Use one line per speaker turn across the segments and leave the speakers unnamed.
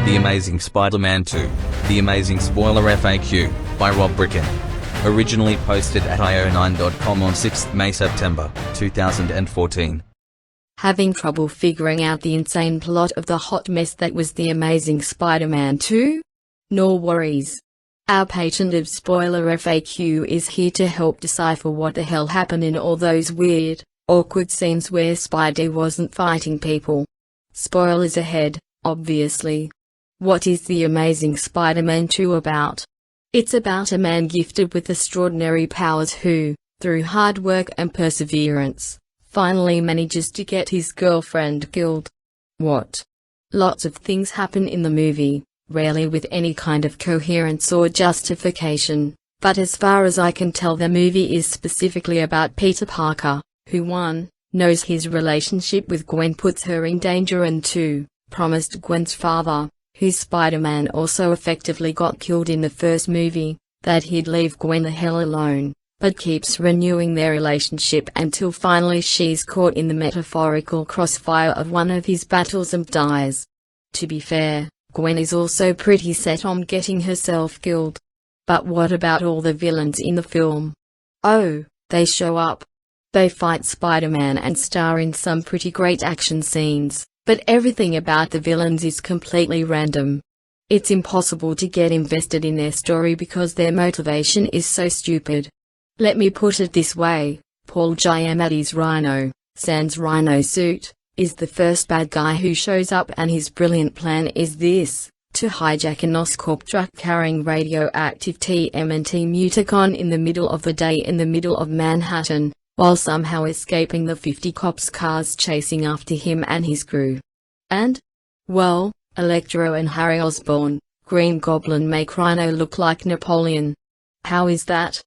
The Amazing Spider-Man 2, The Amazing Spoiler FAQ, by Rob Bricken. Originally posted at IO9.com on 6th May September, 2014.
Having trouble figuring out the insane plot of the hot mess that was The Amazing Spider-Man 2? No worries. Our patented spoiler FAQ is here to help decipher what the hell happened in all those weird, awkward scenes where Spidey wasn't fighting people. Spoilers ahead, obviously. What is The Amazing Spider-Man 2 about? It's about a man gifted with extraordinary powers who, through hard work and perseverance, finally manages to get his girlfriend killed. What? Lots of things happen in the movie, rarely with any kind of coherence or justification, but as far as I can tell the movie is specifically about Peter Parker, who 1. Knows his relationship with Gwen puts her in danger and 2. Promised Gwen's father, who Spider-Man also effectively got killed in the first movie, that he'd leave Gwen the hell alone, but keeps renewing their relationship until finally she's caught in the metaphorical crossfire of one of his battles and dies. To be fair, Gwen is also pretty set on getting herself killed. But what about all the villains in the film? Oh, they show up. They fight Spider-Man and star in some pretty great action scenes. But everything about the villains is completely random. It's impossible to get invested in their story because their motivation is so stupid. Let me put it this way, Paul Giamatti's Rhino, sans Rhino suit, is the first bad guy who shows up, and his brilliant plan is this: to hijack an Oscorp truck carrying radioactive TMNT Muticon in the middle of the day in the middle of Manhattan, while somehow escaping the 50 cops' cars chasing after him and his crew. And? Well, Electro and Harry Osborn, Green Goblin, make Rhino look like Napoleon. How is that?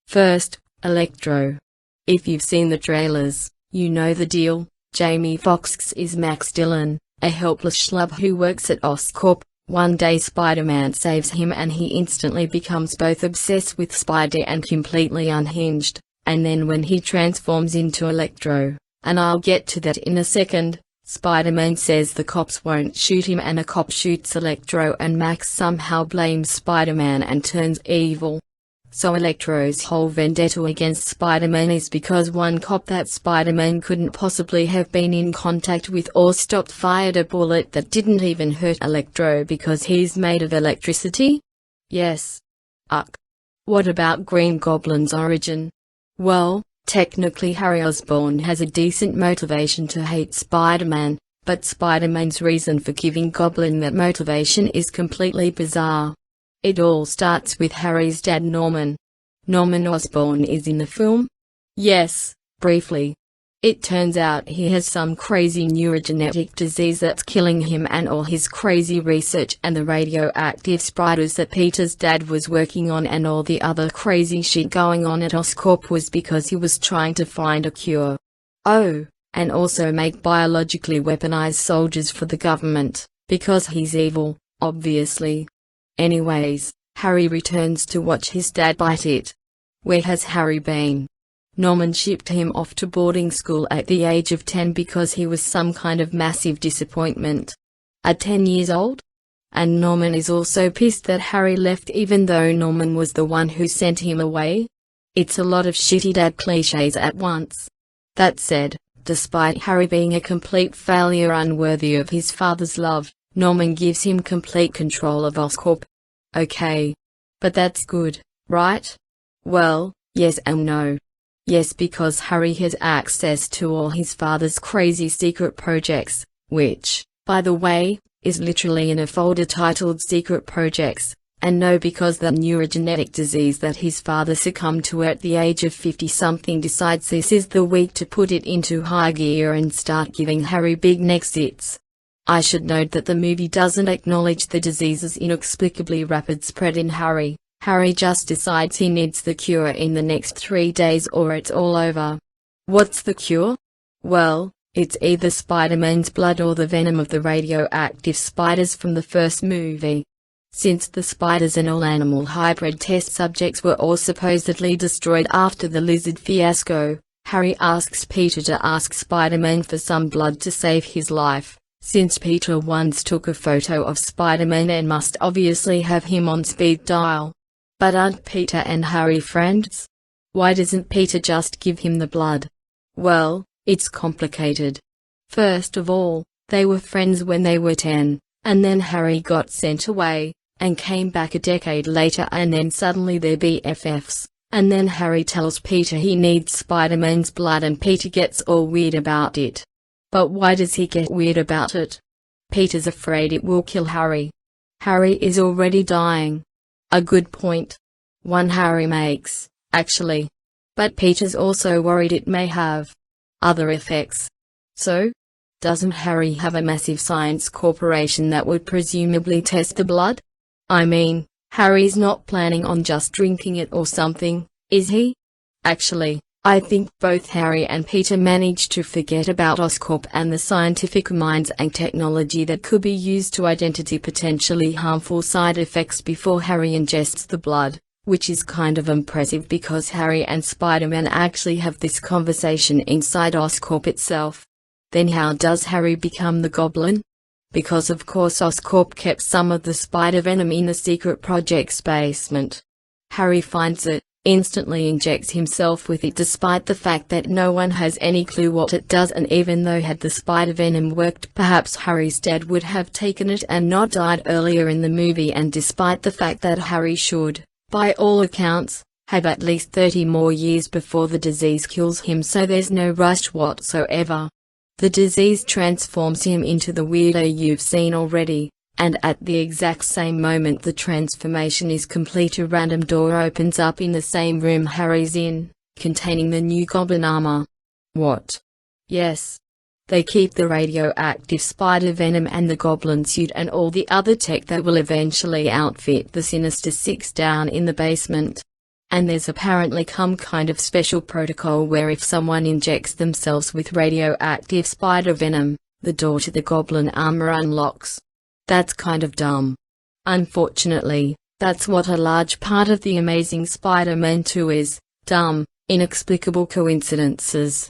First, Electro. If you've seen the trailers, you know the deal. Jamie Foxx is Max Dillon, a helpless schlub who works at Oscorp. One day Spider-Man saves him and he instantly becomes both obsessed with Spidey and completely unhinged. And then when he transforms into Electro, and I'll get to that in a second, Spider-Man says the cops won't shoot him and a cop shoots Electro and Max somehow blames Spider-Man and turns evil. So Electro's whole vendetta against Spider-Man is because one cop that Spider-Man couldn't possibly have been in contact with or stopped fired a bullet that didn't even hurt Electro because he's made of electricity? Yes. What about Green Goblin's origin? Well, technically Harry Osborn has a decent motivation to hate Spider-Man, but Spider-Man's reason for giving Goblin that motivation is completely bizarre. It all starts with Harry's dad Norman. Norman Osborn is in the film? Yes, briefly. It turns out he has some crazy neurogenetic disease that's killing him, and all his crazy research and the radioactive spiders that Peter's dad was working on and all the other crazy shit going on at Oscorp was because he was trying to find a cure. Oh, and also make biologically weaponized soldiers for the government, because he's evil, obviously. Anyways, Harry returns to watch his dad bite it. Where has Harry been? Norman shipped him off to boarding school at the age of 10 because he was some kind of massive disappointment. At 10 years old? And Norman is also pissed that Harry left even though Norman was the one who sent him away? It's a lot of shitty dad cliches at once. That said, despite Harry being a complete failure unworthy of his father's love, Norman gives him complete control of Oscorp. Okay. But that's good, right? Well, yes and no. Yes, because Harry has access to all his father's crazy secret projects, which, by the way, is literally in a folder titled Secret Projects, and no, because the neurogenetic disease that his father succumbed to at the age of 50-something decides this is the week to put it into high gear and start giving Harry big neck zits. I should note that the movie doesn't acknowledge the disease's inexplicably rapid spread in Harry. Harry just decides he needs the cure in the next 3 days or it's all over. What's the cure? Well, it's either Spider-Man's blood or the venom of the radioactive spiders from the first movie. Since the spiders and all animal hybrid test subjects were all supposedly destroyed after the lizard fiasco, Harry asks Peter to ask Spider-Man for some blood to save his life. since Peter once took a photo of Spider-Man and must obviously have him on speed dial. But aren't Peter and Harry friends? Why doesn't Peter just give him the blood? Well, it's complicated. First of all, they were friends when they were 10, and then Harry got sent away, and came back a decade later, and then suddenly they're BFFs, and then Harry tells Peter he needs Spider-Man's blood and Peter gets all weird about it. But why does he get weird about it? Peter's afraid it will kill Harry. Harry is already dying. A good point. One Harry makes, actually. But Peter's also worried it may have other effects. So? Doesn't Harry have a massive science corporation that would presumably test the blood? I mean, Harry's not planning on just drinking it or something, is he? Actually, I think both Harry and Peter managed to forget about Oscorp and the scientific minds and technology that could be used to identify potentially harmful side effects before Harry ingests the blood, which is kind of impressive because Harry and Spider-Man actually have this conversation inside Oscorp itself. Then how does Harry become the Goblin? Because of course Oscorp kept some of the spider venom in the secret project's basement. Harry finds it, instantly injects himself with it despite the fact that no one has any clue what it does, and even though had the spider venom worked, perhaps Harry's dad would have taken it and not died earlier in the movie, and despite the fact that Harry should, by all accounts, have at least 30 more years before the disease kills him, so there's no rush whatsoever. The disease transforms him into the weirdo you've seen already, and at the exact same moment the transformation is complete, a random door opens up in the same room Harry's in, containing the new Goblin armor. What? Yes. They keep the radioactive spider venom and the Goblin suit and all the other tech that will eventually outfit the Sinister Six down in the basement. And there's apparently some kind of special protocol where if someone injects themselves with radioactive spider venom, the door to the Goblin armor unlocks. That's kind of dumb. Unfortunately, that's what a large part of The Amazing Spider-Man 2 is, dumb, inexplicable coincidences.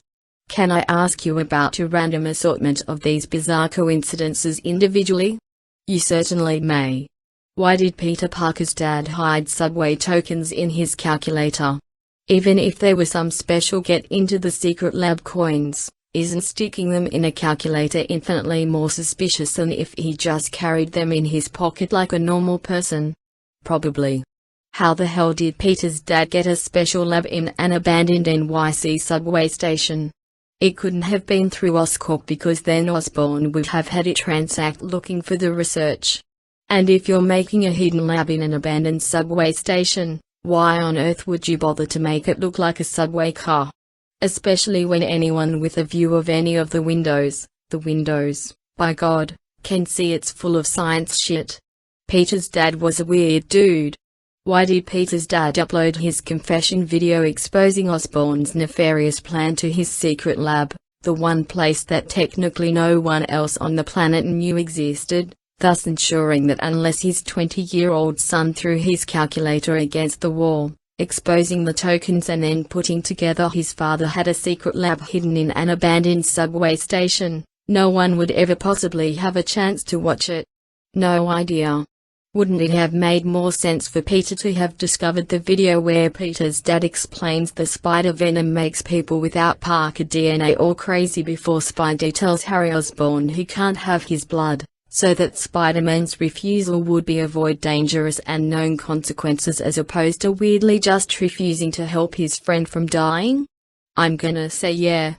Can I ask you about a random assortment of these bizarre coincidences individually? You certainly may. Why did Peter Parker's dad hide subway tokens in his calculator? Even if they were some special get into the secret lab coins, isn't sticking them in a calculator infinitely more suspicious than if he just carried them in his pocket like a normal person? Probably. How the hell did Peter's dad get a special lab in an abandoned NYC subway station? It couldn't have been through Oscorp, because then Osborn would have had it ransacked looking for the research. And if you're making a hidden lab in an abandoned subway station, why on earth would you bother to make it look like a subway car? Especially when anyone with a view of any of the windows, by God, can see it's full of science shit. Peter's dad was a weird dude. Why did Peter's dad upload his confession video exposing Osborn's nefarious plan to his secret lab, the one place that technically no one else on the planet knew existed? Thus ensuring that unless his 20-year-old son threw his calculator against the wall, exposing the tokens and then putting together his father had a secret lab hidden in an abandoned subway station, no one would ever possibly have a chance to watch it. No idea. Wouldn't it have made more sense for Peter to have discovered the video where Peter's dad explains the spider venom makes people without Parker DNA all crazy before Spidey tells Harry Osborn he can't have his blood, so that Spider-Man's refusal would be avoid dangerous and known consequences as opposed to weirdly just refusing to help his friend from dying? I'm gonna say yeah.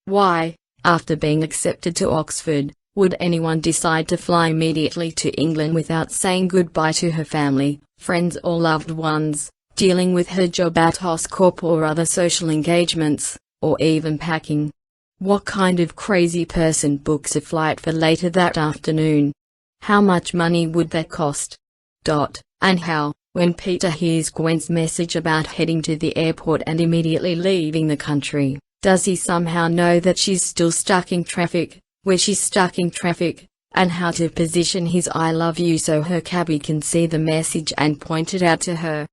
Why, after being accepted to Oxford, would anyone decide to fly immediately to England without saying goodbye to her family, friends or loved ones, dealing with her job at Oscorp or other social engagements, or even packing? What kind of crazy person books a flight for later that afternoon? How much money would that cost? And how, when Peter hears Gwen's message about heading to the airport and immediately leaving the country, does he somehow know that she's still stuck in traffic, where she's stuck in traffic, and how to position his I love you so her cabbie can see the message and point it out to her?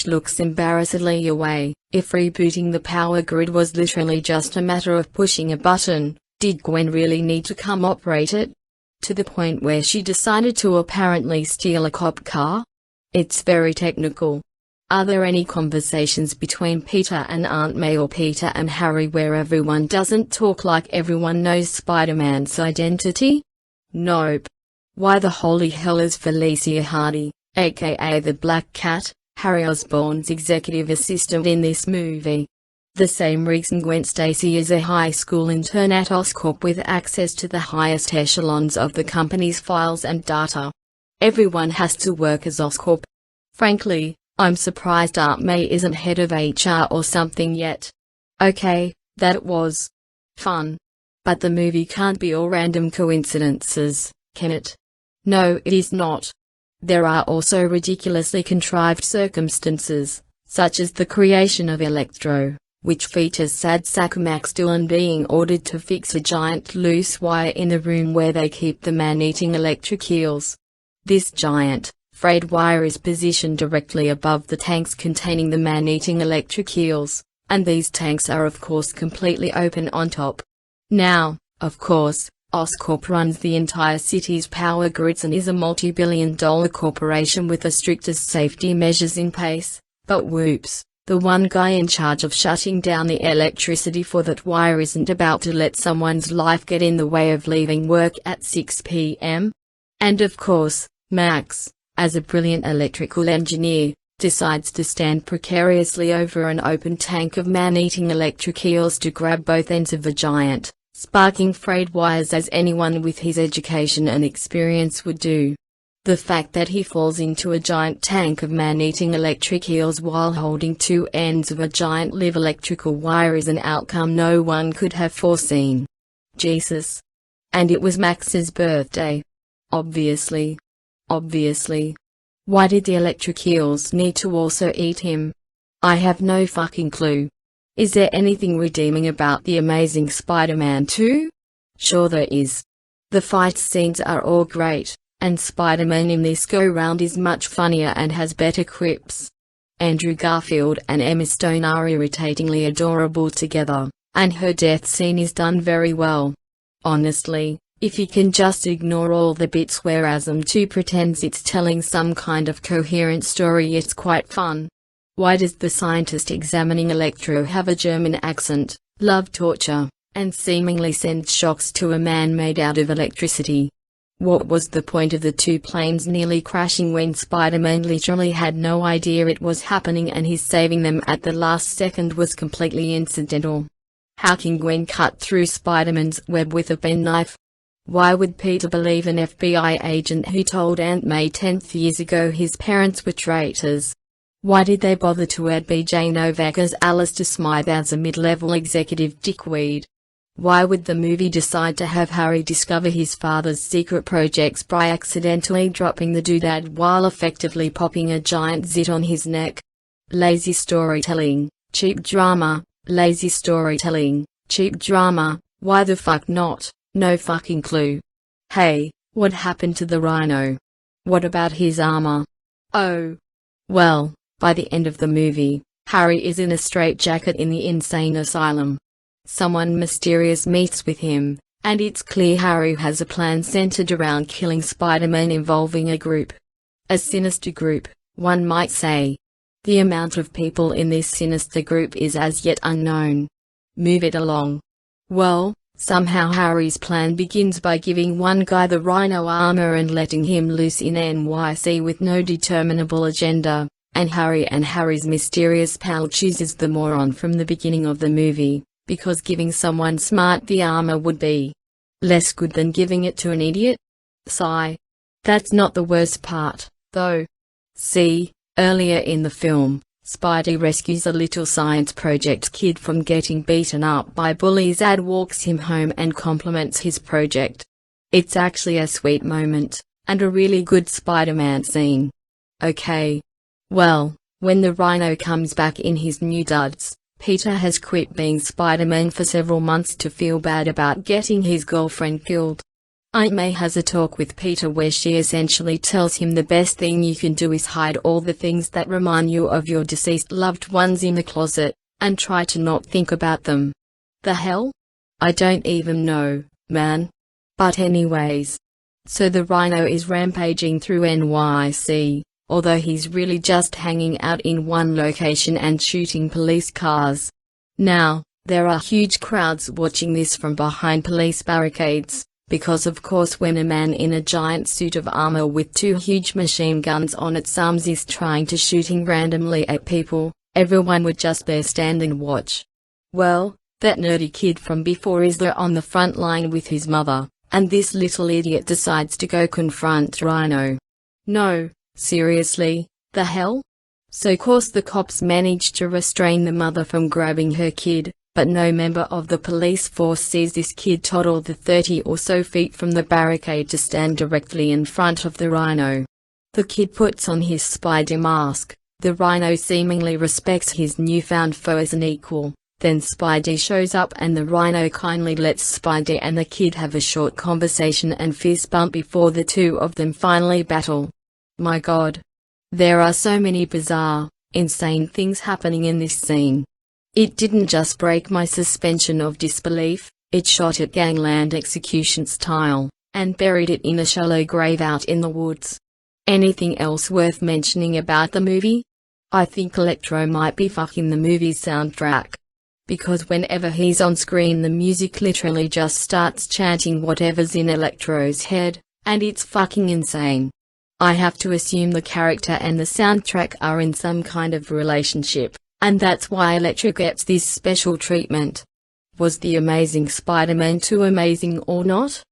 Looks embarrassedly away. If rebooting the power grid was literally just a matter of pushing a button, Did Gwen really need to come operate it? To the point where she decided to apparently steal a cop car? It's very technical. Are there any conversations between Peter and Aunt May or Peter and Harry where everyone doesn't talk like everyone knows Spider-Man's identity? Nope. Why the holy hell is Felicia Hardy, aka the Black Cat, Harry Osborn's executive assistant in this movie? The same reason Gwen Stacy is a high school intern at Oscorp with access to the highest echelons of the company's files and data. Everyone has to work as Oscorp. Frankly, I'm surprised Aunt May isn't head of HR or something yet. Okay, that was fun. But the movie can't be all random coincidences, can it? No, it is not. There are also ridiculously contrived circumstances, such as the creation of Electro, which features Sad Sack Max Dillon being ordered to fix a giant loose wire in the room where they keep the man-eating electric eels. This giant, frayed wire is positioned directly above the tanks containing the man-eating electric eels, and these tanks are of course completely open on top. Now, of course, Oscorp runs the entire city's power grids and is a multi-billion-dollar corporation with the strictest safety measures in place, but whoops. The one guy in charge of shutting down the electricity for that wire isn't about to let someone's life get in the way of leaving work at 6 p.m. And of course, Max, as a brilliant electrical engineer, decides to stand precariously over an open tank of man-eating electric eels to grab both ends of the giant, sparking frayed wires as anyone with his education and experience would do. The fact that he falls into a giant tank of man-eating electric eels while holding two ends of a giant live electrical wire is an outcome no one could have foreseen. Jesus. And it was Max's birthday. Obviously. Why did the electric eels need to also eat him? I have no fucking clue. Is there anything redeeming about The Amazing Spider-Man 2? Sure there is. The fight scenes are all great. And Spider-Man in this go-round is much funnier and has better quips. Andrew Garfield and Emma Stone are irritatingly adorable together, and her death scene is done very well. Honestly, if you can just ignore all the bits where Asm2 pretends it's telling some kind of coherent story, it's quite fun. Why does the scientist examining Electro have a German accent, love torture, and seemingly sends shocks to a man made out of electricity? What was the point of the two planes nearly crashing when Spider-Man literally had no idea it was happening and his saving them at the last second was completely incidental? How can Gwen cut through Spider-Man's web with a penknife? Why would Peter believe an FBI agent who told Aunt May 10 years ago his parents were traitors? Why did they bother to add BJ Novak as Alistair Smythe as a mid-level executive dickweed? Why would the movie decide to have Harry discover his father's secret projects by accidentally dropping the doodad while effectively popping a giant zit on his neck? Lazy storytelling, cheap drama, lazy storytelling, cheap drama, why the fuck not? No fucking clue. Hey, what happened to the Rhino? What about his armor? Oh. Well, by the end of the movie, Harry is in a straitjacket in the insane asylum. Someone mysterious meets with him, and it's clear Harry has a plan centered around killing Spider-Man involving a group. A sinister group, one might say. The amount of people in this sinister group is as yet unknown. Move it along. Well, somehow Harry's plan begins by giving one guy the Rhino armor and letting him loose in NYC with no determinable agenda, and Harry's mysterious pal chooses the moron from the beginning of the movie. Because giving someone smart the armor would be less good than giving it to an idiot? Sigh. That's not the worst part, though. See, earlier in the film, Spidey rescues a little science project kid from getting beaten up by bullies and walks him home and compliments his project. It's actually a sweet moment, and a really good Spider-Man scene. Okay. Well, when the Rhino comes back in his new duds, Peter has quit being Spider-Man for several months to feel bad about getting his girlfriend killed. Aunt May has a talk with Peter where she essentially tells him the best thing you can do is hide all the things that remind you of your deceased loved ones in the closet, and try to not think about them. The hell? I don't even know, man. But anyways. So the Rhino is rampaging through NYC, although he's really just hanging out in one location and shooting police cars. Now, there are huge crowds watching this from behind police barricades, because of course when a man in a giant suit of armor with two huge machine guns on its arms is trying to shooting randomly at people, everyone would just there stand and watch. Well, that nerdy kid from before is there on the front line with his mother, and this little idiot decides to go confront Rhino. No, seriously, the hell? So course the cops manage to restrain the mother from grabbing her kid, but no member of the police force sees this kid toddle the 30 or so feet from the barricade to stand directly in front of the Rhino. The kid puts on his spider mask. The Rhino seemingly respects his newfound foe as an equal. Then Spidey shows up and the Rhino kindly lets Spidey and the kid have a short conversation and fist bump before the two of them finally battle. My god. There are so many bizarre, insane things happening in this scene. It didn't just break my suspension of disbelief, it shot it gangland execution style, and buried it in a shallow grave out in the woods. Anything else worth mentioning about the movie? I think Electro might be fucking the movie's soundtrack. Because whenever he's on screen the music literally just starts chanting whatever's in Electro's head, and it's fucking insane. I have to assume the character and the soundtrack are in some kind of relationship, and that's why Electro gets this special treatment. Was The Amazing Spider-Man 2 amazing or not?